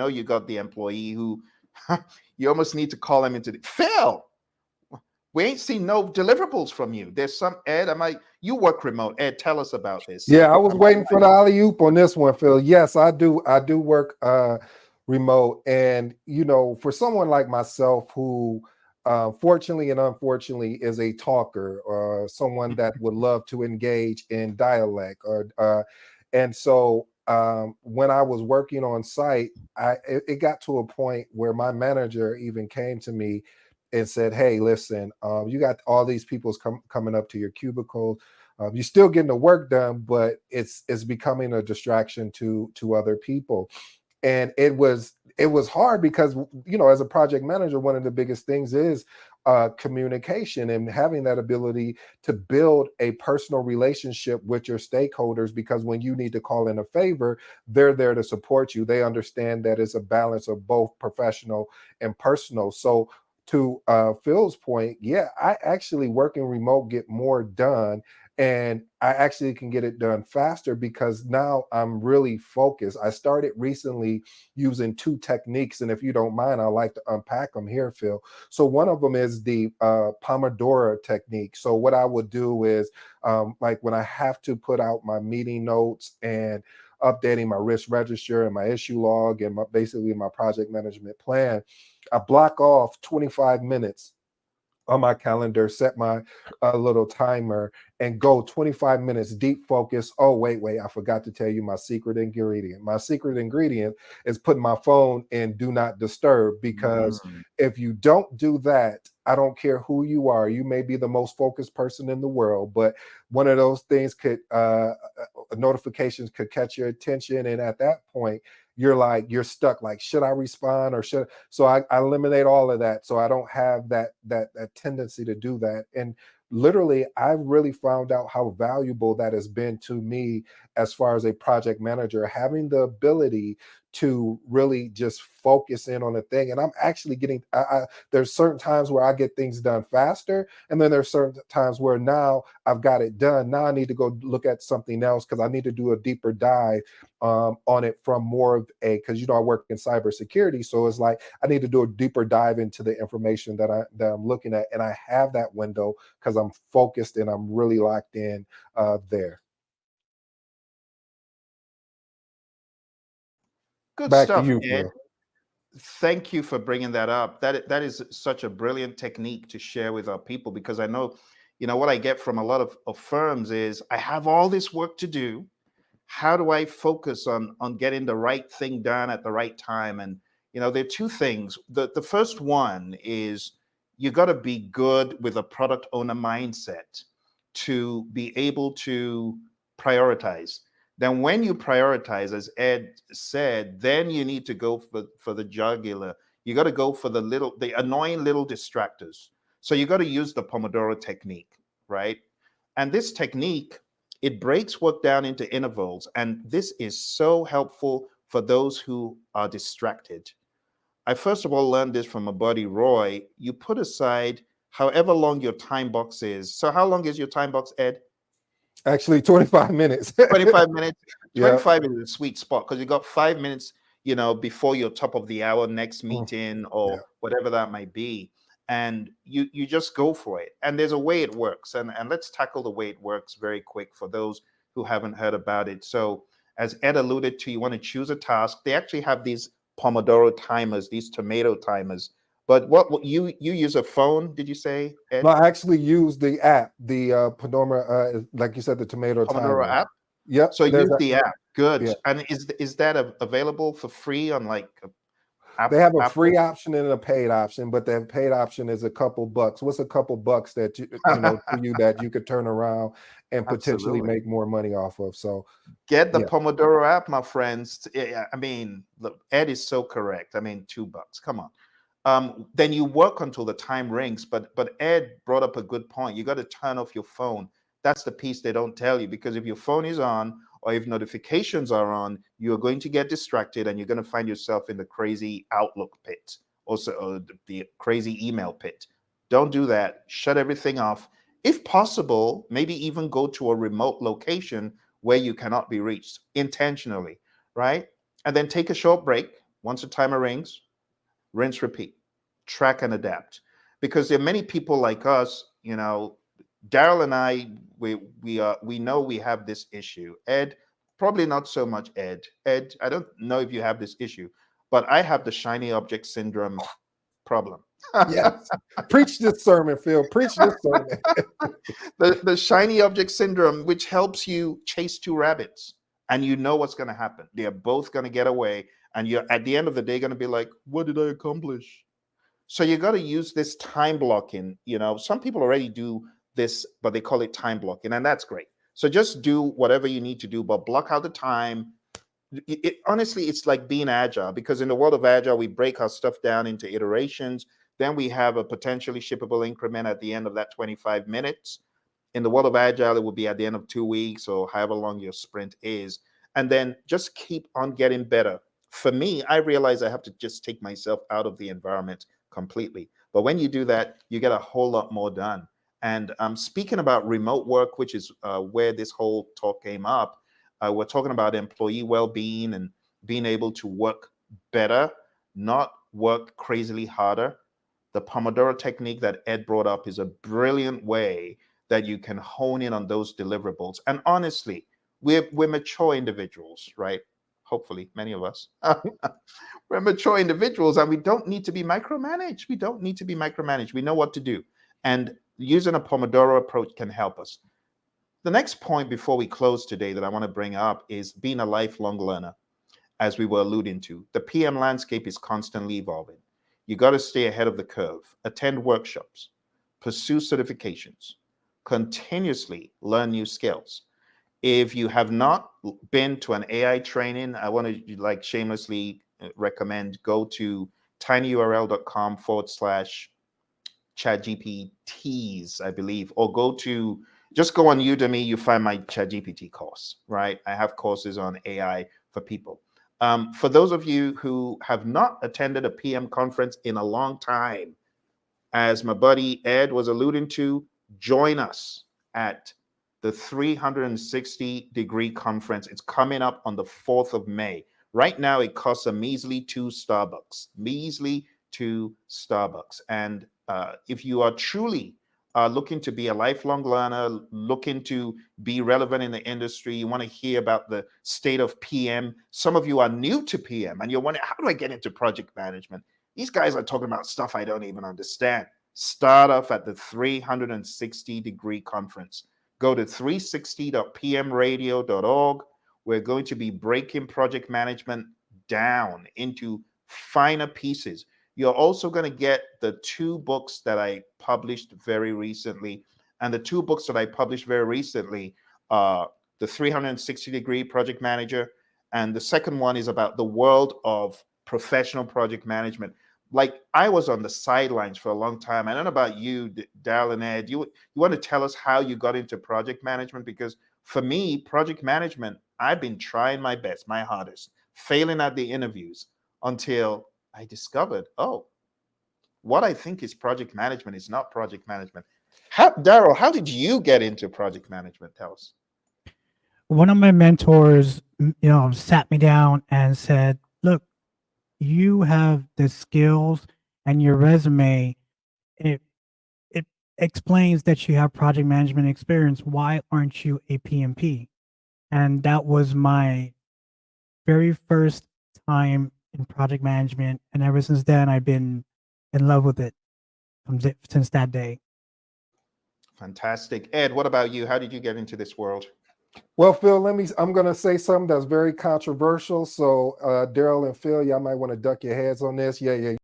know you got the employee who you almost need to call him into the Phil. We ain't seen no deliverables from you. There's some Ed. You work remote. Ed, tell us about this. Yeah, I was waiting for the alley oop on this one, Phil. Yes, I do. I do work remote, and for someone like myself who, fortunately and unfortunately, is a talker or someone that would love to engage in dialect, and so when I was working on site, it got to a point where my manager even came to me and said, "Hey, listen, you got all these people's coming up to your cubicle. You're still getting the work done, but it's becoming a distraction to other people." And it was hard because as a project manager, one of the biggest things is communication and having that ability to build a personal relationship with your stakeholders, because when you need to call in a favor, they're there to support you. They understand that it's a balance of both professional and personal. So to Phil's point, yeah, I actually working remote get more done, and I actually can get it done faster because now I'm really focused. I started recently using two techniques, and if you don't mind, I'd like to unpack them here, Phil. So one of them is the Pomodoro technique. So what I would do is, like when I have to put out my meeting notes and updating my risk register and my issue log and basically my project management plan, I block off 25 minutes on my calendar, set my little timer, and go 25 minutes deep focus. Oh, wait, I forgot to tell you my secret ingredient. My secret ingredient is putting my phone in do not disturb, because Mm. if you don't do that, I don't care who you are. You may be the most focused person in the world, but one of those things notifications could catch your attention. And at that point, you're stuck. Like, should I respond or should? So I eliminate all of that, so I don't have that tendency to do that. And literally, I really found out how valuable that has been to me as far as a project manager, having the ability to really just focus in on a thing. And I'm actually getting, there's certain times where I get things done faster. And then there's certain times where now I've got it done. Now I need to go look at something else because I need to do a deeper dive on it from more of because I work in cybersecurity. So it's like I need to do a deeper dive into the information that I'm looking at. And I have that window because I'm focused and I'm really locked in there. Good Back to stuff, you, Ed. Phil. Thank you for bringing that up. That is such a brilliant technique to share with our people, because I know, what I get from a lot of firms is I have all this work to do. How do I focus on getting the right thing done at the right time? And there are two things. The first one is you got to be good with a product owner mindset to be able to prioritize. Then when you prioritize, as Ed said, then you need to go for the jugular. You got to go for the annoying little distractors. So you got to use the Pomodoro technique, right? And this technique, it breaks work down into intervals. And this is so helpful for those who are distracted. I first of all learned this from my buddy Roy. You put aside however long your time box is. So how long is your time box, Ed? Actually, 25 minutes. 25 minutes. Yeah. 25 is a sweet spot because you got 5 minutes, before your top of the hour next Mm, meeting yeah. or whatever that might be. And you just go for it. And there's a way it works. And let's tackle the way it works very quick for those who haven't heard about it. So as Ed alluded to, you want to choose a task. They actually have these Pomodoro timers, these tomato timers. But what you use a phone, did you say, No, Ed? I actually use the app, the Pomodoro, like you said, the tomato Pomodoro timer. app? Yep. So There's use that. the app. Good. Yeah. And is that available for free on like They have a free Apple? option and a paid option, but that paid option is a couple bucks. What's a couple bucks that to you that you could turn around and potentially Absolutely. make more money off of? So Get the yeah. Pomodoro app, my friends. Yeah, I mean, look, Ed is so correct. I mean, $2. Come on. Then you work until the time rings. But Ed brought up a good point. You got to turn off your phone. That's the piece they don't tell you, because if your phone is on or if notifications are on, you are going to get distracted and you're going to find yourself in the crazy Outlook pit, also or the crazy email pit. Don't do that. Shut everything off. If possible, maybe even go to a remote location where you cannot be reached intentionally, right? And then take a short break. Once the timer rings, rinse, repeat, track and adapt. Because there are many people like us, Daryl and I, we know we have this issue. Ed, probably not so much Ed. Ed, I don't know if you have this issue, but I have the shiny object syndrome problem. Yes. Preach this sermon, Phil. Preach this sermon. The shiny object syndrome, which helps you chase two rabbits, and you know what's going to happen. They're both going to get away, and you're at the end of the day going to be like, "What did I accomplish?" So you got to use this time blocking. Some people already do this, but they call it time blocking, and that's great. So just do whatever you need to do, but block out the time. Honestly, it's like being agile, because in the world of agile, we break our stuff down into iterations. Then we have a potentially shippable increment at the end of that 25 minutes. In the world of agile, it will be at the end of 2 weeks or however long your sprint is. And then just keep on getting better. For me, I realize I have to just take myself out of the environment completely. But when you do that, you get a whole lot more done. And speaking about remote work, which is where this whole talk came up, we're talking about employee well-being and being able to work better, not work crazily harder. The Pomodoro technique that Ed brought up is a brilliant way that you can hone in on those deliverables. And honestly, we're mature individuals, right? Hopefully, many of us. We're mature individuals, and we don't need to be micromanaged. We don't need to be micromanaged. We know what to do. And using a Pomodoro approach can help us. The next point before we close today that I want to bring up is being a lifelong learner, as we were alluding to. The PM landscape is constantly evolving. You got to stay ahead of the curve, attend workshops, pursue certifications, continuously learn new skills. If you have not been to an AI training, I want to like shamelessly recommend go to tinyurl.com/ChatGPTs, I believe, or just go on Udemy, you find my ChatGPT course, right? I have courses on AI for people. For those of you who have not attended a PM conference in a long time, as my buddy Ed was alluding to, join us at the 360-degree conference. It's coming up on the 4th of May. Right now, it costs a measly measly two Starbucks. And if you are truly looking to be a lifelong learner, looking to be relevant in the industry, you want to hear about the state of PM. Some of you are new to PM and you're wondering, how do I get into project management? These guys are talking about stuff I don't even understand. Start off at the 360-degree conference. Go to 360.pmradio.org. We're going to be breaking project management down into finer pieces. You're also going to get the two books that I published very recently. And the two books that I published very recently are The 360-Degree Project Manager, and the second one is about the world of professional project management. Like, I was on the sidelines for a long time. I don't know about you, Dal and Ed. You want to tell us how you got into project management? Because for me, project management, I've been trying my best, my hardest, failing at the interviews until I discovered, oh, what I think is project management is not project management. Daryl, how did you get into project management? Tell us. One of my mentors, sat me down and said, "Look, you have the skills and your resume. It it explains that you have project management experience. Why aren't you a PMP?" And that was my very first time in project management, and ever since then, I've been in love with it since that day. Fantastic. Ed, what about you? How did you get into this world? Well, Phil, I'm going to say something that's very controversial. So, Daryl and Phil, y'all might want to duck your heads on this. Yeah, yeah.